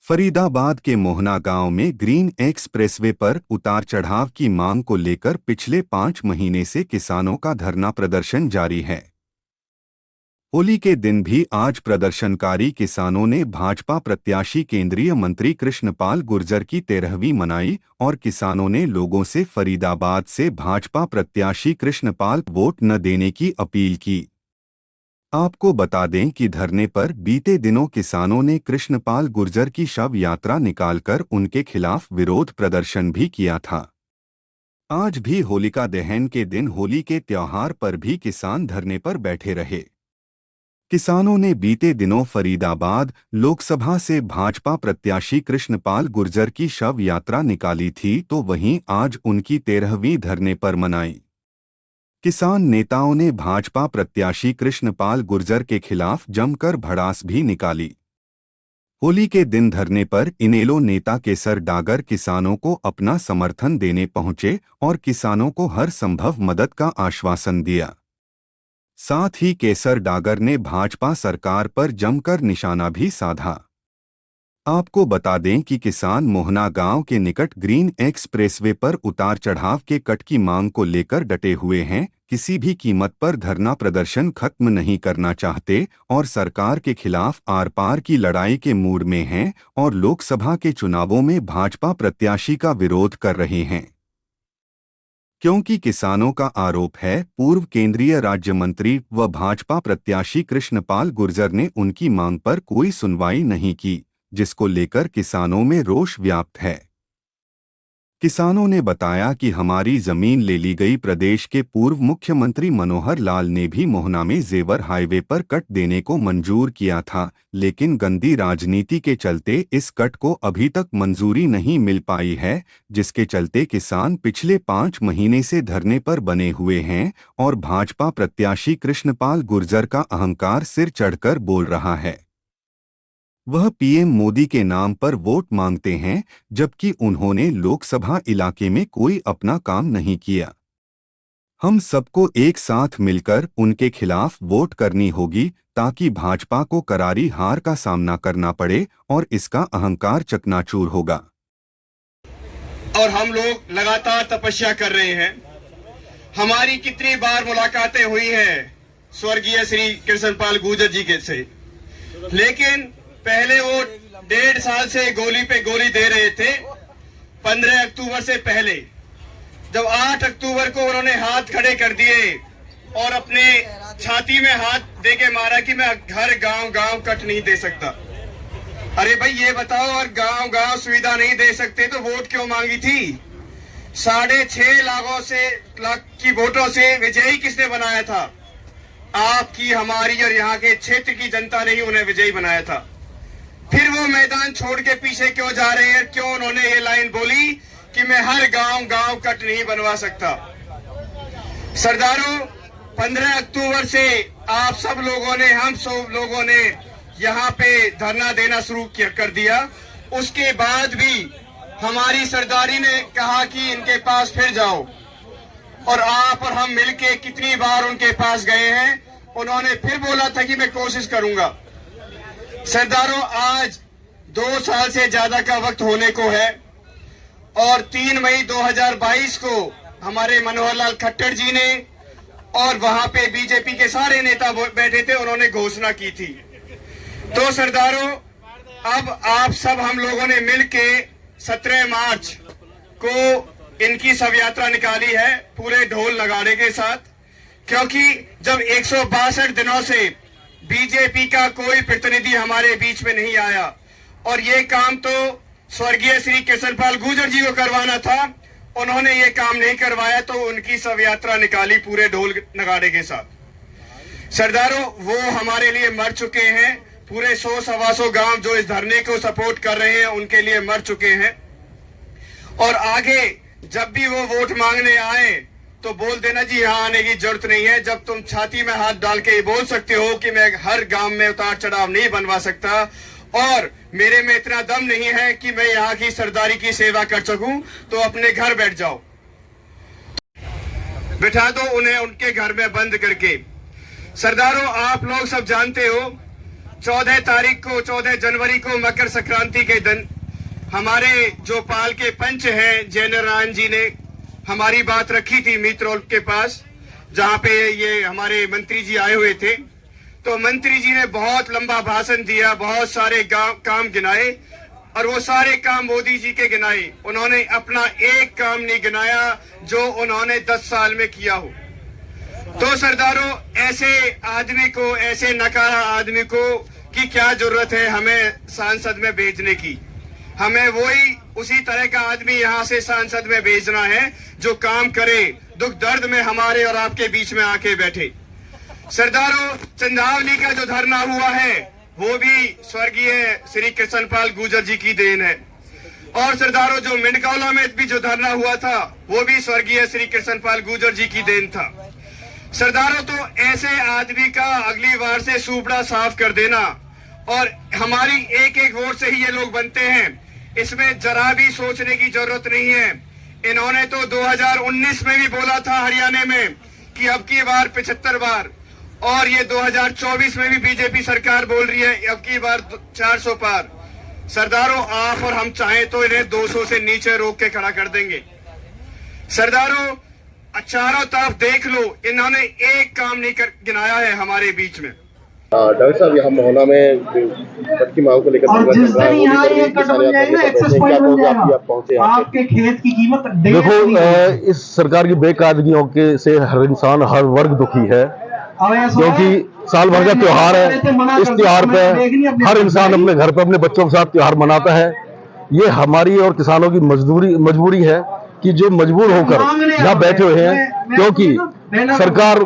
फरीदाबाद के मोहना गांव में ग्रीन एक्सप्रेसवे पर उतार चढ़ाव की मांग को लेकर पिछले 5 महीने से किसानों का धरना प्रदर्शन जारी है। होली के दिन भी आज प्रदर्शनकारी किसानों ने भाजपा प्रत्याशी केंद्रीय मंत्री कृष्णपाल गुर्जर की 13वीं मनाई और किसानों ने लोगों से फरीदाबाद से भाजपा प्रत्याशी कृष्णपाल वोट न देने की अपील की। आपको बता दें कि धरने पर बीते दिनों किसानों ने कृष्णपाल गुर्जर की शव यात्रा निकालकर उनके खिलाफ विरोध प्रदर्शन भी किया था। आज भी होलिका दहन के दिन होली के त्योहार पर भी किसान धरने पर बैठे रहे। किसानों ने बीते दिनों फरीदाबाद लोकसभा से भाजपा प्रत्याशी कृष्णपाल गुर्जर की शव यात्रा निकाली थी, तो वहीं आज उनकी 13वीं धरने पर मनाई। किसान नेताओं ने भाजपा प्रत्याशी कृष्णपाल गुर्जर के खिलाफ जमकर भड़ास भी निकाली। होली के दिन धरने पर इनेलो नेता केसर डागर किसानों को अपना समर्थन देने पहुंचे और किसानों को हर संभव मदद का आश्वासन दिया। साथ ही केसर डागर ने भाजपा सरकार पर जमकर निशाना भी साधा। आपको बता दें कि किसान मोहना गांव के निकट ग्रीन एक्सप्रेसवे पर उतार चढ़ाव के कट की मांग को लेकर डटे हुए हैं, किसी भी कीमत पर धरना प्रदर्शन खत्म नहीं करना चाहते और सरकार के खिलाफ आर पार की लड़ाई के मूड में हैं और लोकसभा के चुनावों में भाजपा प्रत्याशी का विरोध कर रहे हैं। क्योंकि किसानों का आरोप है पूर्व केंद्रीय राज्य मंत्री व भाजपा प्रत्याशी कृष्णपाल गुर्जर ने उनकी मांग पर कोई सुनवाई नहीं की, जिसको लेकर किसानों में रोष व्याप्त है। किसानों ने बताया कि हमारी जमीन ले ली गई। प्रदेश के पूर्व मुख्यमंत्री मनोहर लाल ने भी मोहना में जेवर हाईवे पर कट देने को मंजूर किया था, लेकिन गंदी राजनीति के चलते इस कट को अभी तक मंजूरी नहीं मिल पाई है, जिसके चलते किसान पिछले 5 महीने से धरने पर बने हुए हैं और भाजपा प्रत्याशी कृष्णपाल गुर्जर का अहंकार सिर चढ़कर बोल रहा है। वह पीएम मोदी के नाम पर वोट मांगते हैं, जबकि उन्होंने लोकसभा इलाके में कोई अपना काम नहीं किया। हम सबको एक साथ मिलकर उनके खिलाफ वोट करनी होगी ताकि भाजपा को करारी हार का सामना करना पड़े और इसका अहंकार चकनाचूर होगा। और हम लोग लगातार तपस्या कर रहे हैं। हमारी कितनी बार मुलाकातें हुई हैं स्वर्गीय श्री कृष्णपाल गुर्जर जी के से, लेकिन पहले वो 1.5 साल से गोली पे गोली दे रहे थे। 15 अक्टूबर से पहले जब 8 अक्टूबर को उन्होंने हाथ खड़े कर दिए और अपने छाती में हाथ दे के मारा कि मैं हर गांव गांव कट नहीं दे सकता। अरे भाई ये बताओ, और गांव गांव सुविधा नहीं दे सकते तो वोट क्यों मांगी थी? 6.5 लाख की वोटों से विजयी किसने बनाया था? आपकी, हमारी और यहाँ के क्षेत्र की जनता ने ही उन्हें विजयी बनाया था। फिर वो मैदान छोड़ के पीछे क्यों जा रहे हैं? क्यों उन्होंने ये लाइन बोली कि मैं हर गांव गांव कट नहीं बनवा सकता? सरदारों, 15 अक्टूबर से आप सब लोगों ने, हम सब लोगों ने यहाँ पे धरना देना शुरू कर दिया। उसके बाद भी हमारी सरदारी ने कहा कि इनके पास फिर जाओ, और आप और हम मिलके कितनी बार उनके पास गए हैं। उन्होंने फिर बोला था कि मैं कोशिश करूंगा। सरदारों, आज 2 साल से ज्यादा का वक्त होने को है और 3 मई 2022 को हमारे मनोहर लाल खट्टर जी ने और वहां पे बीजेपी के सारे नेता बैठे थे, उन्होंने घोषणा की थी। तो सरदारों, अब आप सब हम लोगों ने मिलके 17 मार्च को इनकी शव यात्रा निकाली है पूरे ढोल नगाड़े के साथ, क्योंकि जब 162 दिनों से बीजेपी का कोई प्रतिनिधि हमारे बीच में नहीं आया और ये काम तो स्वर्गीय श्री कृष्णपाल गुर्जर जी को करवाना था, उन्होंने ये काम नहीं करवाया, तो उनकी शव यात्रा निकाली पूरे ढोल नगाड़े के साथ। सरदारों, वो हमारे लिए मर चुके हैं। पूरे 100-125 गांव जो इस धरने को सपोर्ट कर रहे हैं उनके लिए मर चुके हैं। और आगे जब भी वो वोट मांगने आए तो बोल देना जी यहाँ आने की जरूरत नहीं है। जब तुम छाती में हाथ डाल के बोल सकते हो कि मैं हर गांव में उतार चढ़ाव नहीं बनवा सकता और मेरे में इतना दम नहीं है कि मैं यहाँ की सरदारी की सेवा कर सकूं, तो अपने घर बैठ जाओ, बिठा दो उन्हें उनके घर में बंद करके। सरदारों, आप लोग सब जानते हो 14 तारीख को 14 जनवरी को मकर संक्रांति के दिन हमारे जो पाल के पंच हैं जयनारायण जी ने हमारी बात रखी थी मीत्रौल के पास, जहां पे ये हमारे मंत्री जी आए हुए थे। तो मंत्री जी ने बहुत लंबा भाषण दिया, बहुत सारे काम गिनाए और वो सारे काम मोदी जी के गिनाए। उन्होंने अपना एक काम नहीं गिनाया जो उन्होंने 10 साल में किया हो। तो सरदारों, ऐसे आदमी को, ऐसे नकारा आदमी को की क्या जरूरत है हमें सांसद में भेजने की? हमें वही उसी तरह का आदमी यहाँ से सांसद में भेजना है जो काम करे, दुख दर्द में हमारे और आपके बीच में आके बैठे। सरदारों, चंदावली का जो धरना हुआ है वो भी स्वर्गीय श्री कृष्णपाल गुर्जर जी की देन है। और सरदारों, जो मिंडकौला में भी जो धरना हुआ था वो भी स्वर्गीय श्री कृष्णपाल गुर्जर जी की देन था। सरदारों, तो ऐसे आदमी का अगली बार से सूपड़ा साफ कर देना, और हमारी एक एक वोट से ही ये लोग बनते हैं, इसमें जरा भी सोचने की जरूरत नहीं है। इन्होंने तो 2019 में भी बोला था हरियाणा में कि अब की बार 75 बार, और ये 2024 में भी बीजेपी सरकार बोल रही है अब की बार 400 पार। सरदारों, आप और हम चाहें तो इन्हें 200 से नीचे रोक के खड़ा कर देंगे। सरदारों, चारों तरफ देख लो, इन्होंने एक काम नहीं गिनाया है हमारे बीच में। डॉक्टर साहब, यहाँ मोहना में कट की मांग को लेकर आपके खेत की कीमत देखो, इस सरकार की बेकायदगियों के से हर इंसान, हर वर्ग दुखी है, क्योंकि साल भर का त्योहार है। इस त्योहार पे हर इंसान अपने घर पे अपने बच्चों के साथ त्योहार मनाता है। ये हमारी और किसानों की मजबूरी है कि जो मजबूर होकर यहाँ बैठे हुए हैं, क्योंकि सरकार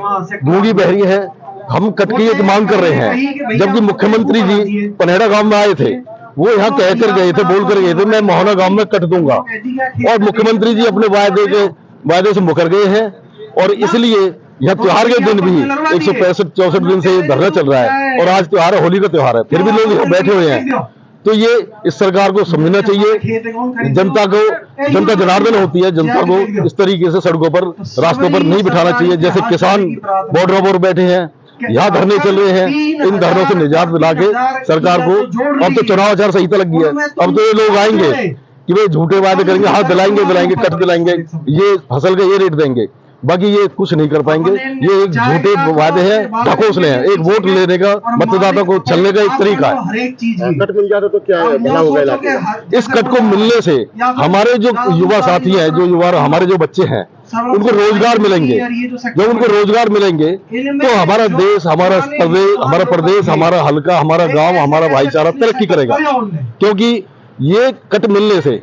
गूंगी बहरी है। हम कट की एक मांग कर रहे हैं, जबकि मुख्यमंत्री जी पनेड़ा गांव में आए थे, वो यहाँ कहकर गए थे, बोल कर गए थे मैं मोहना गांव में कट दूंगा, और मुख्यमंत्री जी अपने वायदे से मुकर गए हैं। और इसलिए यह त्योहार के दिन भी 165-64 दिन से धरना चल रहा है, और आज त्योहार है, होली का त्योहार है, फिर भी लोग यहाँ बैठे हुए हैं। तो ये इस सरकार को समझना चाहिए, जनता जनार्दन होती है, जनता को इस तरीके से सड़कों पर, रास्तों पर नहीं बिठाना चाहिए। जैसे किसान बॉर्डरों पर बैठे हैं, यहाँ धरने चल रहे हैं, इन धरनों से निजात दिला के सरकार को, अब तो चुनाव आचार संहिता लग गई है, अब तो ये लोग आएंगे कि वे झूठे वादे करेंगे, हाथ दिलाएंगे, कट दिलाएंगे, ये फसल का ये रेट देंगे, बाकी ये कुछ नहीं कर पाएंगे। ये एक झूठे वादे हैं, ढकोसले हैं, एक वोट लेने का, मतदाता को छलने का एक तरीका है। कट मिल जाता तो क्या भला होगा इलाके? इस कट को मिलने से हमारे जो युवा साथी हैं, जो युवा हमारे जो बच्चे हैं, उनको रोजगार मिलेंगे। जब उनको रोजगार मिलेंगे तो हमारा देश, हमारा प्रदेश, हमारा हल्का, हमारा गांव, हमारा भाईचारा तरक्की करेगा। क्योंकि ये कट मिलने से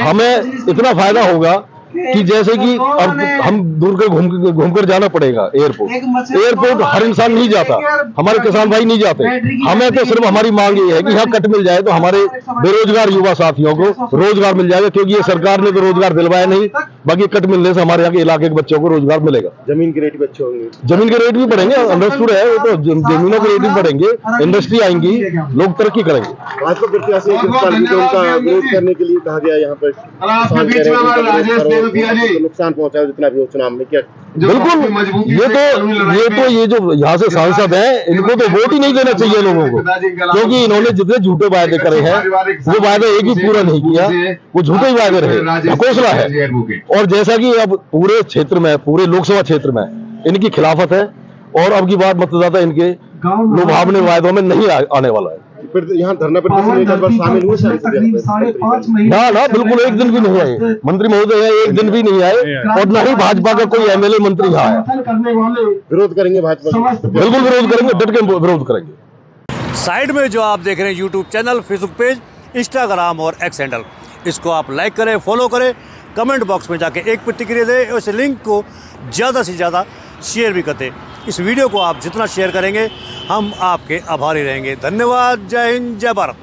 हमें इतना फायदा होगा कि जैसे कि अब हम दूर के घूमकर जाना पड़ेगा एयरपोर्ट हर इंसान नहीं जाता, हमारे किसान भाई नहीं जाते। हमें तो सिर्फ हमारी मांग ये है कि यहाँ कट मिल जाए तो हमारे बेरोजगार युवा साथियों को रोजगार मिल जाएगा, क्योंकि ये सरकार ने तो रोजगार दिलवाया नहीं, बाकी कट मिलने से हमारे यहाँ के इलाके के बच्चों को रोजगार मिलेगा। जमीन के रेट भी अच्छे होंगे, जमीन के रेट भी बढ़ेंगे, अंडरस्टूड है, वो तो जमीनों के रेट भी बढ़ेंगे, इंडस्ट्री आएंगी, लोग तरक्की करेंगे। भाजपा प्रत्याशी उनका विरोध करने के लिए कहा गया, यहाँ पर नुकसान पहुंचा जितना भी हो चुनाव में, क्या बिल्कुल ये जो यहाँ से सांसद हैं, इनको तो वोट ही नहीं देना चाहिए लोगों को, क्योंकि इन्होंने जितने झूठे वायदे करे हैं वो वायदा एक भी पूरा नहीं किया, वो झूठे ही वायदे रहे, ढकोसला है। और जैसा कि अब पूरे क्षेत्र में, पूरे लोकसभा क्षेत्र में इनकी खिलाफत है, और अब की बार मतदाता इनके लुभावने वायदों में नहीं आने वाला है। यहाँ धरना प्रदर्शन शामिल हुए ना, बिल्कुल एक दिन भी नहीं आए मंत्री महोदय, एक दिन भी नहीं आए, और न ही भाजपा का कोई एमएलए मंत्री यहाँ आया। विरोध करेंगे भाजपा, बिल्कुल विरोध करेंगे, डट के विरोध करेंगे। साइड में जो आप देख रहे हैं YouTube channel, Facebook page, Instagram और एक्स हैंडल, इसको आप लाइक करें, फॉलो करें, कमेंट बॉक्स में जाके एक प्रतिक्रिया दें, और इस लिंक को ज़्यादा से ज़्यादा शेयर भी करते। इस वीडियो को आप जितना शेयर करेंगे हम आपके आभारी रहेंगे। धन्यवाद। जय हिंद, जय भारत।